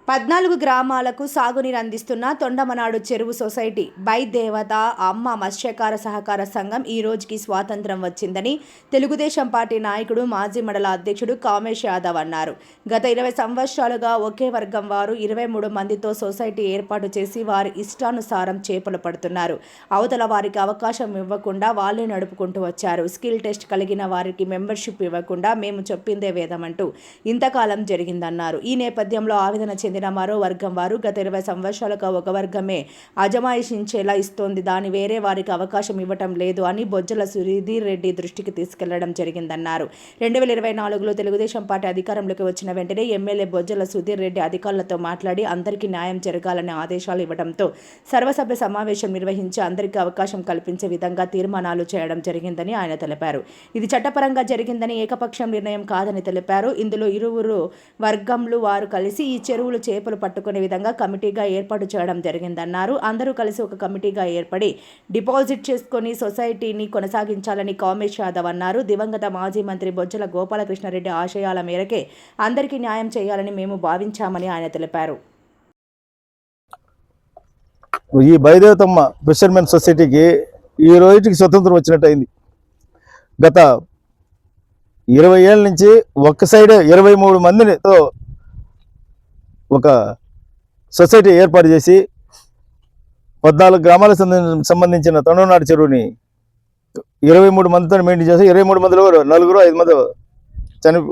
14 గ్రామాలకు సాగునీరు అందిస్తున్న తొండమనాడు చెరువు సొసైటీ బై దేవత అమ్మ మత్స్యకార సహకార సంఘం ఈ రోజుకి స్వాతంత్రం వచ్చిందని తెలుగుదేశం పార్టీ నాయకుడు మాజీ మండల అధ్యక్షుడు కామేష్ యాదవ్ అన్నారు. గత 20 సంవత్సరాలుగా ఒకే వర్గం వారు 23 మందితో సొసైటీ ఏర్పాటు చేసి వారి ఇష్టానుసారం చేపలు పడుతున్నారు. అవతల వారికి అవకాశం ఇవ్వకుండా వాళ్లే నడుపుకుంటూ వచ్చారు. స్కిల్ టెస్ట్ కలిగిన వారికి మెంబర్షిప్ ఇవ్వకుండా మేము చెప్పిందే వేదమంటూ ఇంతకాలం జరిగిందన్నారు. ఈ నేపథ్యంలో ఆవేదన చెందిన మరో వర్గం వారు గత 20 సంవత్సరాలుగా ఒక వర్గమే అజమాయించేలా ఇస్తోంది, దాని వేరే వారికి అవకాశం ఇవ్వటం లేదు అని బొజ్జల సుధీర్ రెడ్డి దృష్టికి తీసుకెళ్లడం జరిగిందన్నారు. 2024లో తెలుగుదేశం పార్టీ అధికారంలోకి వచ్చిన వెంటనే ఎమ్మెల్యే బొజ్జల సుధీర్ రెడ్డి అధికారులతో మాట్లాడి అందరికీ న్యాయం జరగాలని ఆదేశాలు ఇవ్వడంతో సర్వసభ్య సమావేశం నిర్వహించి అందరికీ అవకాశం కల్పించే విధంగా తీర్మానాలు చేయడం జరిగిందని ఆయన తెలిపారు. ఇది చట్టపరంగా జరిగిందని ఏకపక్షం నిర్ణయం కాదని తెలిపారు. ఇందులో ఇరువురు వర్గంలు వారు కలిసి ఈ చెరువులు చేపలు పట్టుకునే విధంగా కమిటీగా ఏర్పాటు చేయడం జరిగిందన్నారు. అందరూ కలిసి ఒక కమిటీగా ఏర్పడి డిపాజిట్ చేసుకుని సొసైటీని కొనసాగించాలని కామేష్ యాదవ్ అన్నారు. దివంగత మాజీ మంత్రి బొజ్జల గోపాలకృష్ణారెడ్డి ఆశయాల మేరకే అందరికీ న్యాయం చేయాలని మేము భావించామని ఆయన తెలిపారు. ఈ బైదేవతమ్మ ఫిషర్మెన్ సొసైటీకి ఈ రోజుకి స్వతంత్రం వచ్చినట్టు అయింది. గత 20 ఏళ్ళ నుంచి ఒక్క సైడే 23 మందితో ఒక సొసైటీ ఏర్పాటు చేసి 14 గ్రామాలకు సంబంధించిన తొండమనాడు చెరువుని 23 మందితో మెయింటైన్ చేసి 23 మందిలో 4-5 మంది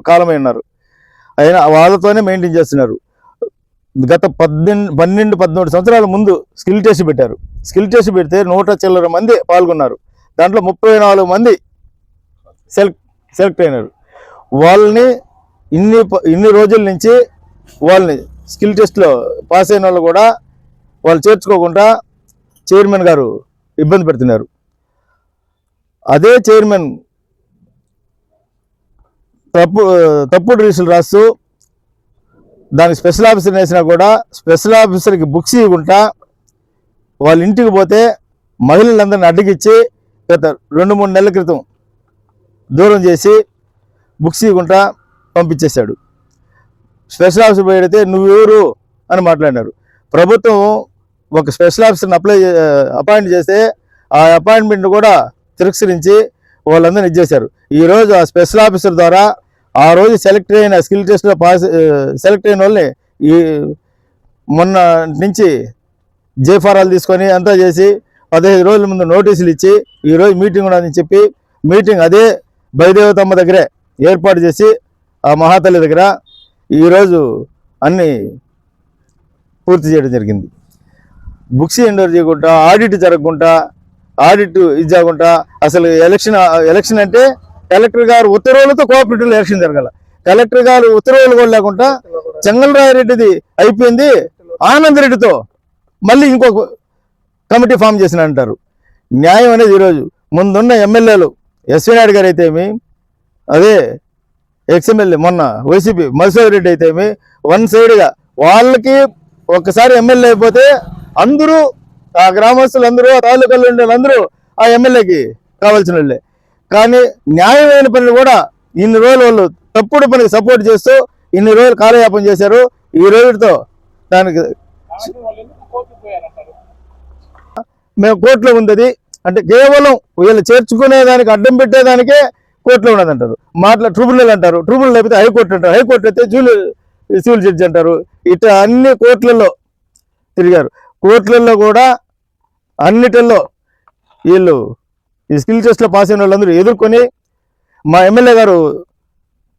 కాలమై ఉన్నారు. అయినా వాళ్ళతోనే మెయింటైన్ చేస్తున్నారు. గత 12-13 సంవత్సరాల ముందు స్కిల్ టెస్ట్ పెట్టారు. స్కిల్ టెస్ట్ పెడితే 100 చిల్లర మంది పాల్గొన్నారు. దాంట్లో 34 మంది సెలెక్ట్ అయినారు. వాళ్ళని ఇన్ని రోజుల నుంచి వాళ్ళని స్కిల్ టెస్ట్లో పాస్ అయిన వాళ్ళు కూడా వాళ్ళు చేర్చుకోకుండా చైర్మన్ గారు ఇబ్బంది పెడుతున్నారు. అదే చైర్మన్ తప్పుడు రిజిస్టర్లు రాస్తూ దానికి స్పెషల్ ఆఫీసర్ వేసినా కూడా స్పెషల్ ఆఫీసర్కి బుక్స్ ఇవ్వకుండా వాళ్ళ ఇంటికి పోతే మహిళలందరినీ అడ్డగిచ్చి గత 2-3 నెలల క్రితం దూరం చేసి బుక్స్ ఇవ్వకుండా పంపించేశాడు. స్పెషల్ ఆఫీసర్ పోయితే నువ్వెవరు అని మాట్లాడినారు. ప్రభుత్వం ఒక స్పెషల్ ఆఫీసర్ని అపాయింట్ చేస్తే ఆ అపాయింట్మెంట్ కూడా తిరస్కరించి వాళ్ళందరినీ ఇచ్చేశారు. ఈరోజు ఆ స్పెషల్ ఆఫీసర్ ద్వారా ఆ రోజు సెలెక్ట్ అయిన స్కిల్ టెస్ట్లో సెలెక్ట్ అయిన వాళ్ళని ఈ మొన్న నుంచి జేఫారాలు తీసుకొని అంతా చేసి 15 రోజుల ముందు నోటీసులు ఇచ్చి ఈరోజు మీటింగ్ ఉన్నదని చెప్పి మీటింగ్ అదే బైదేవతమ్మ దగ్గరే ఏర్పాటు చేసి ఆ మహాతల్లి దగ్గర ఈరోజు అన్నీ పూర్తి చేయడం జరిగింది. బుక్స్ ఎండోర్ చేయకుండా ఆడిట్ జరగకుండా ఆడిట్ ఇది జరగకుండా అసలు ఎలక్షన్ అంటే కలెక్టర్ గారు ఉత్తర్వులతో కోఆపరేటివ్ ఎలక్షన్ జరగాల. కలెక్టర్ గారు ఉత్తర్వులు కూడా లేకుండా చెంగల్రాయరెడ్డిది అయిపోయింది, ఆనందరెడ్డితో మళ్ళీ ఇంకొక కమిటీ ఫామ్ చేసిన అంటారు. న్యాయం అనేది ఈరోజు ముందున్న ఎమ్మెల్యేలు ఎస్వి నాయుడు గారు అయితేమి, అదే ఎక్స్ఎమ్మెల్యే మొన్న వైసీపీ మధుసూదన్ రెడ్డి అయితేమి వన్ సైడ్గా వాళ్ళకి ఒక్కసారి ఎమ్మెల్యే అయిపోతే అందరూ ఆ గ్రామస్తులందరూ ఆ తాలూకాలో ఉండే వాళ్ళందరూ ఆ ఎమ్మెల్యేకి కావాల్సిన వాళ్ళే. కానీ న్యాయమైన పనులు కూడా ఇన్ని రోజులు వాళ్ళు తప్పుడు పనికి సపోర్ట్ చేస్తూ ఇన్ని రోజులు కాలయాపన చేశారు. ఈ రోజుతో దానికి మేము కోర్టులో ఉంది అంటే కేవలం వీళ్ళు చేర్చుకునేదానికి అడ్డం పెట్టేదానికే కోర్టులో ఉన్నదంటారు. ట్రిబ్యునల్ అంటారు, ట్రిబ్యునల్ అయిపోతే హైకోర్టు అంటారు, హైకోర్టు అయితే సివిల్ జడ్జి అంటారు. ఇట్లా అన్ని కోర్టులలో తిరిగారు. కోర్టులలో కూడా అన్నిటిల్లో వీళ్ళు ఈ స్కిల్ టెస్ట్లో పాస్ అయిన వాళ్ళందరూ ఎదుర్కొని మా ఎమ్మెల్యే గారు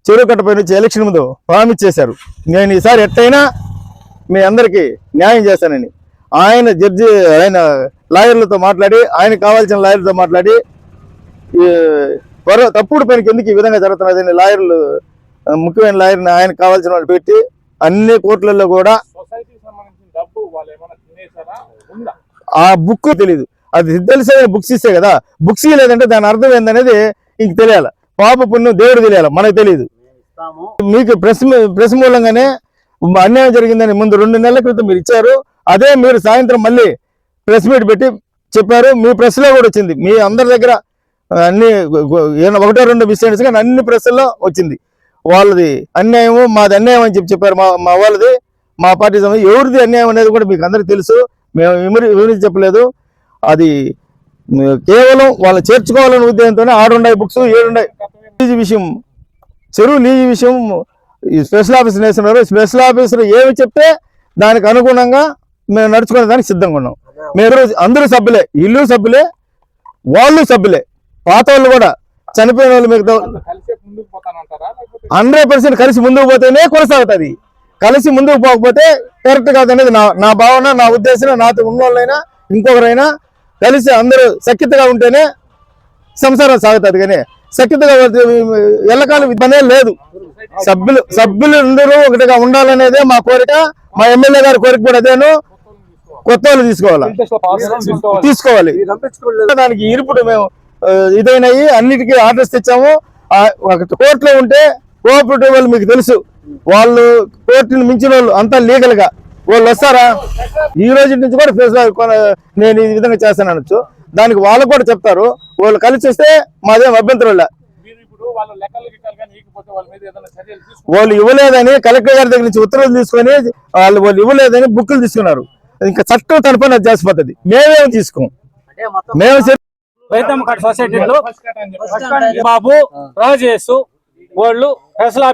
చెరువు కట్టపై నుంచి ఎలక్షన్ ముందు ప్రామిస్ చేశారు, నేను ఈసారి ఎట్టయినా మీ అందరికీ న్యాయం చేస్తానని. ఆయన లాయర్లతో మాట్లాడి ఆయనకు కావాల్సిన లాయర్లతో మాట్లాడి తప్పుడు పనికి ఎందుకు ఈ విధంగా జరుగుతున్నదని లాయర్లు ముఖ్యమైన లాయర్ని ఆయనకు కావాల్సిన వాళ్ళు పెట్టి అన్ని కోర్టులలో కూడా ఆ బుక్ తెలియదు. అది తెలిసే బుక్స్ ఇస్తే కదా, బుక్స్ లేదంటే దాని అర్థం ఏందనేది ఇంక తెలియాలి. పాప పుణ్యం దేవుడు తెలియాలి, మనకు తెలియదు. మీకు ప్రెస్ మూలంగానే అన్యాయం జరిగిందని ముందు 2 నెలల క్రితం మీరు ఇచ్చారు. అదే మీరు సాయంత్రం మళ్ళీ ప్రెస్ మీట్ పెట్టి చెప్పారు. మీ ప్రెస్లో కూడా వచ్చింది, మీ అందరి దగ్గర అన్ని 1-2 మిస్టేక్స్ కానీ అన్ని ప్రెస్ల్లో వచ్చింది. వాళ్ళది అన్యాయము మాది అన్యాయం అని చెప్పారు. మా వాళ్ళది మా పార్టీ ఎవరిది అన్యాయం అనేది కూడా మీకు అందరికీ తెలుసు. మేము వివరించి చెప్పలేదు. అది కేవలం వాళ్ళు చేర్చుకోవాలనే ఉద్దేశంతోనే 6 బుక్స్ 7 లీజు విషయం, చెరువు లీజు విషయం ఈ స్పెషల్ ఆఫీసర్ వేస్తున్నారు. స్పెషల్ ఆఫీసర్ ఏమి చెప్తే దానికి అనుగుణంగా మేము నడుచుకునే దానికి సిద్ధంగా ఉన్నాం. మేము అందరూ సభ్యులే, ఇల్లు సభ్యులే, వాళ్ళు సభ్యులే, పాత వాళ్ళు కూడా, చనిపోయిన వాళ్ళు మిగతా 100% కలిసి ముందుకు పోతేనే కొనసాగుతుంది. కలిసి ముందుకు పోకపోతే కరెక్ట్ కాదనేది నా భావన, నా ఉద్దేశం. నాతో ఉన్న వాళ్ళైనా ఇంకొకరైనా కలిసి అందరూ సఖ్యతగా ఉంటేనే సంసారం సాగుతుంది. కానీ సఖ్యతగా ఎల్లకాలం ఇబ్బంది లేదు. సభ్యులు అందరూ ఒకటిగా ఉండాలనేదే మా కోరిక. మా ఎమ్మెల్యే గారి కోరిక కూడా అదేను. కొత్త వాళ్ళు తీసుకోవాలి. దానికి ఇరుపుడు మేము ఇదైనాయి, అన్నిటికీ ఆర్డర్స్ తెచ్చాము. కోర్టులో ఉంటే కోఆపరేటివ్ వాళ్ళు మీకు తెలుసు, వాళ్ళు కోర్టుని మించిన వాళ్ళు అంతా లీగల్ గా వాళ్ళు వస్తారా? ఈ రోజు నుంచి కూడా నేను ఈ విధంగా చేస్తాను అనొచ్చు. దానికి వాళ్ళు కూడా చెప్తారు. వాళ్ళు కలిసి వస్తే మాదేం అభ్యంతరం లే. వాళ్ళు ఇవ్వలేదని కలెక్టర్ గారి దగ్గర నుంచి ఉత్తర్వులు తీసుకొని వాళ్ళు ఇవ్వలేదని బుక్కులు తీసుకున్నారు. ఇంకా చట్టం తన పని చేసిపోతుంది. మేమేం తీసుకోం. మేము రైతమ్మ కార్డు సొసైటీలో బాబు రాజేష్ వాళ్ళు ఫెసలా